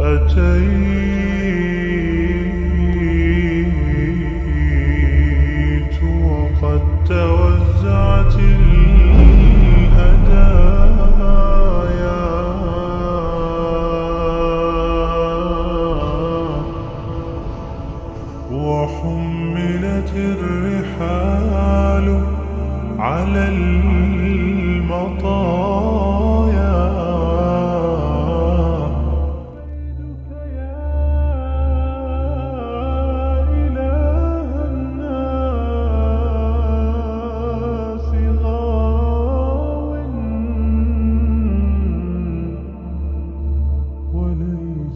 أتيت وقد توزعت الهدايا وحملت الرحال على المطايا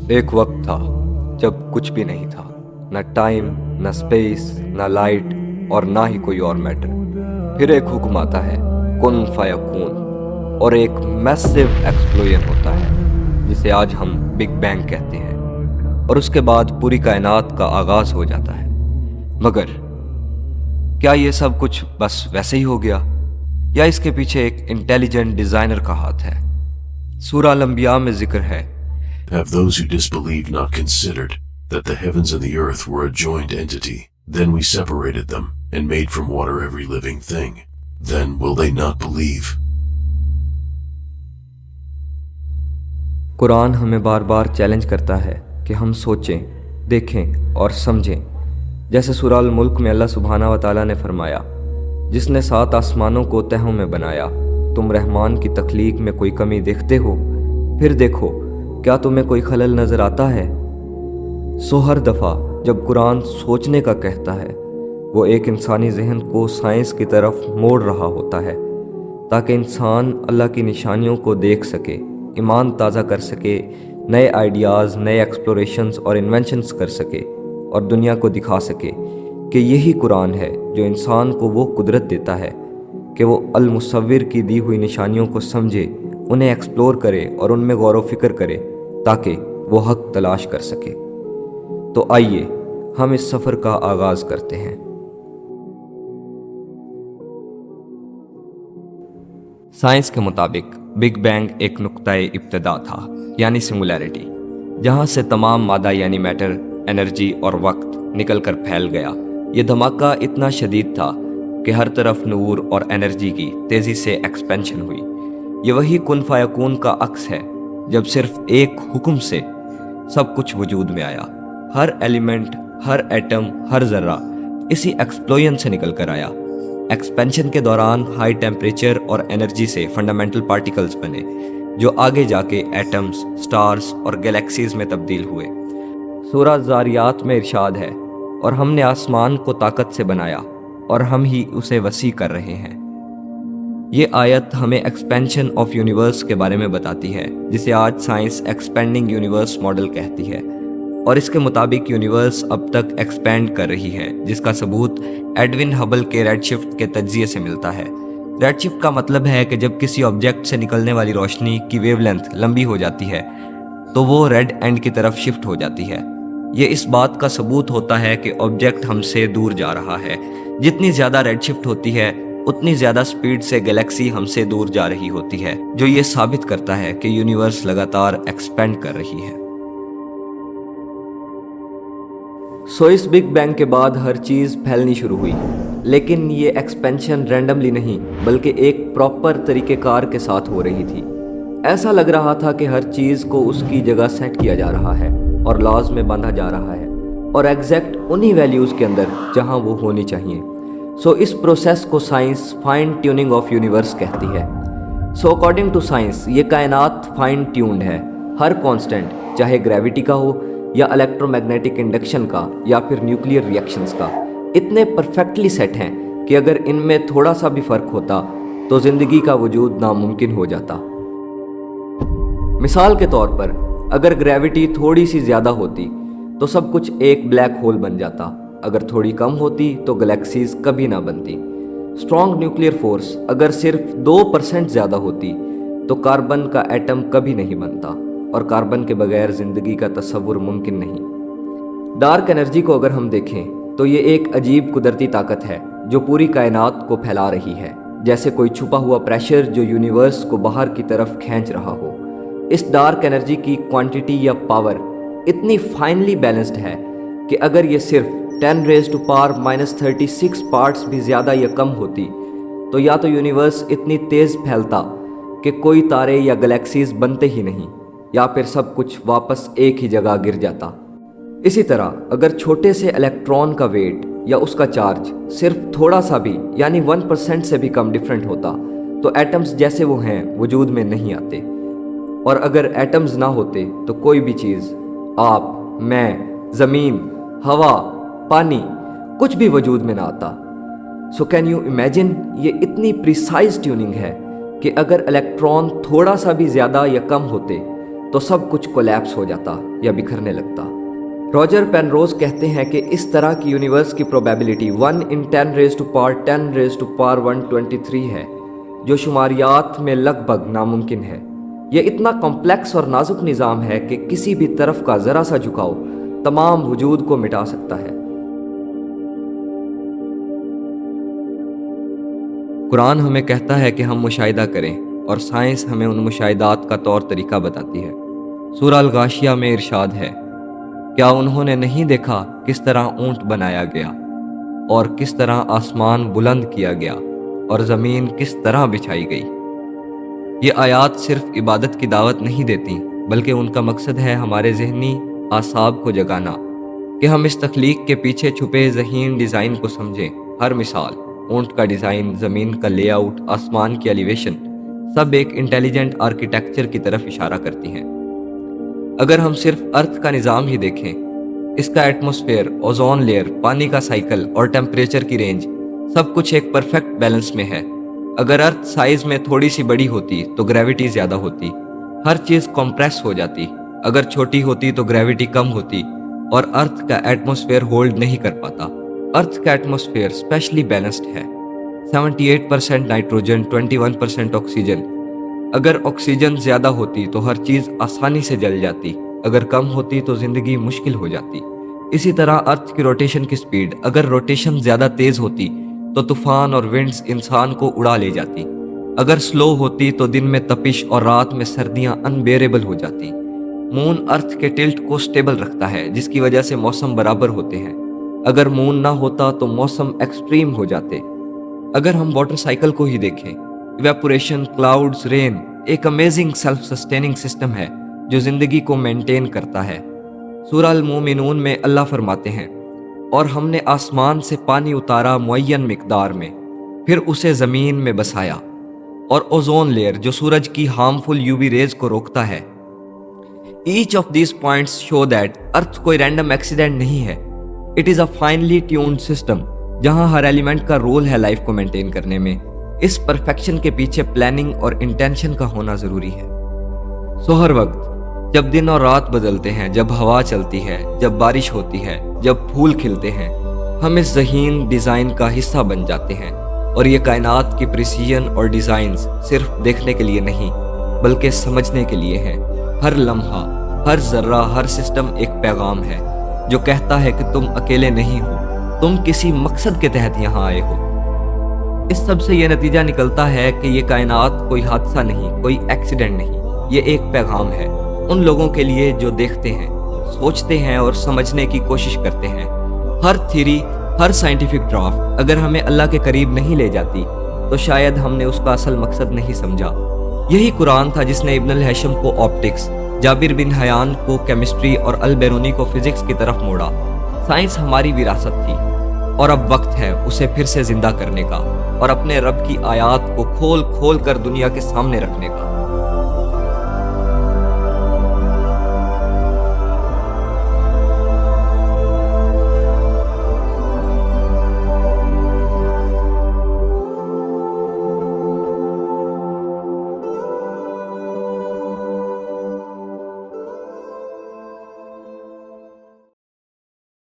ایک وقت تھا جب کچھ بھی نہیں تھا، نہ ٹائم، نہ سپیس، نہ لائٹ اور نہ ہی کوئی اور میٹر۔ پھر ایک حکم آتا ہے، کن فیکون، اور ایک میسیو ایکسپلوژن ہوتا ہے جسے آج ہم بگ بینگ کہتے ہیں، اور اس کے بعد پوری کائنات کا آغاز ہو جاتا ہے۔ مگر کیا یہ سب کچھ بس ویسے ہی ہو گیا، یا اس کے پیچھے ایک انٹیلیجنٹ ڈیزائنر کا ہاتھ ہے؟ سورہ الانبیاء میں ذکر ہے، Have those who disbelieve not considered that the heavens and the earth were a joined entity? Then we separated them and made from water every living thing. Then will they not believe? قرآن ہمیں بار بار challenge کرتا ہے کہ ہم سوچیں، دیکھیں اور سمجھیں۔ جیسے سورہ الملک میں اللہ سبحانہ و تعالیٰ نے فرمایا، جس نے 7 آسمانوں کو تہوں میں بنایا، تم رحمان کی تخلیق میں کوئی کمی دیکھتے ہو؟ پھر دیکھو، کیا تمہیں کوئی خلل نظر آتا ہے؟ سو ہر دفعہ جب قرآن سوچنے کا کہتا ہے، وہ ایک انسانی ذہن کو سائنس کی طرف موڑ رہا ہوتا ہے، تاکہ انسان اللہ کی نشانیوں کو دیکھ سکے، ایمان تازہ کر سکے، نئے آئیڈیاز، نئے ایکسپلوریشنز اور انوینشنز کر سکے، اور دنیا کو دکھا سکے کہ یہی قرآن ہے جو انسان کو وہ قدرت دیتا ہے کہ وہ المصور کی دی ہوئی نشانیوں کو سمجھے، انہیں ایکسپلور کرے اور ان میں غور و فکر کرے تاکہ وہ حق تلاش کر سکے۔ تو آئیے ہم اس سفر کا آغاز کرتے ہیں۔ سائنس کے مطابق بگ بینگ ایک نقطۂ ابتدا تھا، یعنی سنگولیرٹی، جہاں سے تمام مادہ یعنی میٹر، انرجی اور وقت نکل کر پھیل گیا۔ یہ دھماکہ اتنا شدید تھا کہ ہر طرف نور اور انرجی کی تیزی سے ایکسپینشن ہوئی۔ یہ وہی کن فیکون کا عکس ہے، جب صرف ایک حکم سے سب کچھ وجود میں آیا۔ ہر ایلیمنٹ، ہر ایٹم، ہر ذرہ اسی ایکسپلوژن سے نکل کر آیا۔ ایکسپینشن کے دوران ہائی ٹیمپریچر اور انرجی سے فنڈامنٹل پارٹیکلز بنے، جو آگے جا کے ایٹمز، سٹارز اور گیلیکسیز میں تبدیل ہوئے۔ سورہ زاریات میں ارشاد ہے، اور ہم نے آسمان کو طاقت سے بنایا اور ہم ہی اسے وسیع کر رہے ہیں۔ یہ آیت ہمیں ایکسپینشن آف یونیورس کے بارے میں بتاتی ہے، جسے آج سائنس ایکسپینڈنگ یونیورس ماڈل کہتی ہے، اور اس کے مطابق یونیورس اب تک ایکسپینڈ کر رہی ہے، جس کا ثبوت ایڈون ہبل کے ریڈ شفٹ کے تجزیے سے ملتا ہے۔ ریڈ شفٹ کا مطلب ہے کہ جب کسی آبجیکٹ سے نکلنے والی روشنی کی ویو لینتھ لمبی ہو جاتی ہے تو وہ ریڈ اینڈ کی طرف شفٹ ہو جاتی ہے۔ یہ اس بات کا ثبوت ہوتا ہے کہ آبجیکٹ ہم سے دور جا رہا ہے۔ جتنی زیادہ ریڈ شفٹ ہوتی ہے، اتنی زیادہ سپیڈ سے گیلیکسی ہم سے دور جا رہی ہوتی ہے، جو یہ ثابت کرتا ہے کہ یونیورس لگاتار ایکسپینڈ کر رہی ہے۔ سو اس بگ بینگ کے بعد ہر چیز پھیلنی شروع ہوئی، لیکن یہ ایکسپینشن رینڈملی نہیں بلکہ ایک پراپر طریقہ کار کے ساتھ ہو رہی تھی۔ ایسا لگ رہا تھا کہ ہر چیز کو اس کی جگہ سیٹ کیا جا رہا ہے اور لاز میں باندھا جا رہا ہے، اور ایگزیکٹ انہی ویلیوز کے اندر جہاں وہ ہونی چاہیے۔ سو اس پروسیس کو science fine tuning of universe کہتی ہے۔ سو اکارڈنگ ٹو سائنس یہ کائنات فائن ٹیونڈ ہے۔ ہر کانسٹنٹ، چاہے گریوٹی کا ہو یا الیکٹرو میگنیٹک انڈکشن کا یا پھر نیوکلیئر ری ایکشنز کا، اتنے پرفیکٹلی سیٹ ہیں کہ اگر ان میں تھوڑا سا بھی فرق ہوتا تو زندگی کا وجود ناممکن ہو جاتا۔ مثال کے طور پر اگر گریوٹی تھوڑی سی زیادہ ہوتی تو سب کچھ ایک بلیک ہول بن جاتا، اگر تھوڑی کم ہوتی تو گلیکسیز کبھی نہ بنتی۔ اسٹرانگ نیوکلیئر فورس اگر صرف 2% زیادہ ہوتی تو کاربن کا ایٹم کبھی نہیں بنتا، اور کاربن کے بغیر زندگی کا تصور ممکن نہیں۔ ڈارک انرجی کو اگر ہم دیکھیں تو یہ ایک عجیب قدرتی طاقت ہے جو پوری کائنات کو پھیلا رہی ہے، جیسے کوئی چھپا ہوا پریشر جو یونیورس کو باہر کی طرف کھینچ رہا ہو۔ اس ڈارک انرجی کی کوانٹٹی یا پاور اتنی فائنلی بیلنسڈ ہے کہ اگر یہ صرف 10⁻⁻36 پارٹس بھی زیادہ یا کم ہوتی تو یا تو یونیورس اتنی تیز پھیلتا کہ کوئی تارے یا گلیکسیز بنتے ہی نہیں، یا پھر سب کچھ واپس ایک ہی جگہ گر جاتا۔ اسی طرح اگر چھوٹے سے الیکٹران کا ویٹ یا اس کا چارج صرف تھوڑا سا بھی یعنی 1% سے بھی کم ڈفرینٹ ہوتا تو ایٹمز جیسے وہ ہیں وجود میں نہیں آتے، اور اگر ایٹمز نہ ہوتے تو کوئی بھی چیز، آپ، میں، زمین، ہوا، پانی، کچھ بھی وجود میں نہ آتا۔ سو کین یو امیجن، یہ اتنی پریسائز ٹیوننگ ہے کہ اگر الیکٹران تھوڑا سا بھی زیادہ یا کم ہوتے تو سب کچھ کولیپس ہو جاتا یا بکھرنے لگتا۔ راجر پینروز کہتے ہیں کہ اس طرح کی یونیورس کی پروبیبلٹی 1×10⁻123 ہے، جو شماریات میں لگ بھگ ناممکن ہے۔ یہ اتنا کمپلیکس اور نازک نظام ہے کہ کسی بھی طرف کا ذرا سا جھکاؤ تمام وجود کو مٹا سکتا ہے۔ قرآن ہمیں کہتا ہے کہ ہم مشاہدہ کریں، اور سائنس ہمیں ان مشاہدات کا طور طریقہ بتاتی ہے۔ سورہ الغاشیہ میں ارشاد ہے، کیا انہوں نے نہیں دیکھا کس طرح اونٹ بنایا گیا، اور کس طرح آسمان بلند کیا گیا، اور زمین کس طرح بچھائی گئی؟ یہ آیات صرف عبادت کی دعوت نہیں دیتی، بلکہ ان کا مقصد ہے ہمارے ذہنی اعصاب کو جگانا کہ ہم اس تخلیق کے پیچھے چھپے ذہین ڈیزائن کو سمجھیں۔ ہر مثال، اونٹ کا ڈیزائن، زمین کا لے آؤٹ، آسمان کی ایلیویشن، سب ایک انٹیلیجنٹ آرکیٹیکچر کی طرف اشارہ کرتی ہیں۔ اگر ہم صرف ارتھ کا نظام ہی دیکھیں، اس کا ایٹماسفیئر، اوزون لیئر، پانی کا سائیکل اور ٹیمپریچر کی رینج، سب کچھ ایک پرفیکٹ بیلنس میں ہے۔ اگر ارتھ سائز میں تھوڑی سی بڑی ہوتی تو گریوٹی زیادہ ہوتی، ہر چیز کمپریس ہو جاتی۔ اگر چھوٹی ہوتی تو گریوٹی کم ہوتی اور ارتھ کا ایٹماسفیئر ہولڈ نہیں کر پاتا۔ ارتھ کا ایٹماسفیئر اسپیشلی بیلنسڈ ہے، 78% نائٹروجن، 21% آکسیجن۔ اگر آکسیجن زیادہ ہوتی تو ہر چیز آسانی سے جل جاتی، اگر کم ہوتی تو زندگی مشکل ہو جاتی۔ اسی طرح ارتھ کی روٹیشن کی سپیڈ، اگر روٹیشن زیادہ تیز ہوتی تو طوفان اور ونڈز انسان کو اڑا لے جاتی، اگر سلو ہوتی تو دن میں تپش اور رات میں سردیاں انبیریبل ہو جاتی۔ مون ارتھ کے ٹلٹ کو سٹیبل رکھتا ہے، جس کی وجہ سے موسم برابر ہوتے ہیں۔ اگر مون نہ ہوتا تو موسم ایکسٹریم ہو جاتے۔ اگر ہم واٹر سائیکل کو ہی دیکھیں، ایواپوریشن، کلاؤڈز، رین، ایک امیزنگ سیلف سسٹیننگ سسٹم ہے جو زندگی کو مینٹین کرتا ہے۔ سورہ المومنون میں اللہ فرماتے ہیں، اور ہم نے آسمان سے پانی اتارا معین مقدار میں، پھر اسے زمین میں بسایا، اور اوزون لیئر جو سورج کی ہارمفل یووی ریز کو روکتا ہے۔ Each of these points show that earth کوئی رینڈم ایکسیڈنٹ نہیں ہے، it is a finally tuned system جہاں ہر ایلیمنٹ کا رول ہے لائف کو مینٹین کرنے میں۔ اس پرفیکشن کے پیچھے پلاننگ اور انٹینشن کا ہونا ضروری ہے۔ سو ہر وقت جب دن اور رات بدلتے ہیں، جب ہوا چلتی ہے، جب بارش ہوتی ہے، جب پھول کھلتے ہیں، ہم اس ذہین ڈیزائن کا حصہ بن جاتے ہیں، اور یہ کائنات کی پریسیژن اور ڈیزائنز صرف دیکھنے کے لیے نہیں بلکہ سمجھنے کے لیے ہیں۔ ہر لمحہ، ہر ذرہ، ہر سسٹم ایک پیغام ہے جو کہتا ہے کہ تم اکیلے نہیں ہو، تم کسی مقصد کے تحت یہاں آئے ہو۔ اس سب سے یہ نتیجہ نکلتا ہے کہ یہ کائنات کوئی حادثہ نہیں، کوئی ایکسیڈنٹ نہیں، یہ ایک پیغام ہے ان لوگوں کے لیے جو دیکھتے ہیں، سوچتے ہیں اور سمجھنے کی کوشش کرتے ہیں۔ ہر تھیوری، ہر سائنٹیفک ڈرافٹ اگر ہمیں اللہ کے قریب نہیں لے جاتی تو شاید ہم نے اس کا اصل مقصد نہیں سمجھا۔ یہی قرآن تھا جس نے ابن الہیشم کو آپٹکس، جابر بن حیان کو کیمسٹری اور البیرونی کو فزکس کی طرف موڑا۔ سائنس ہماری وراثت تھی، اور اب وقت ہے اسے پھر سے زندہ کرنے کا اور اپنے رب کی آیات کو کھول کھول کر دنیا کے سامنے رکھنے کا۔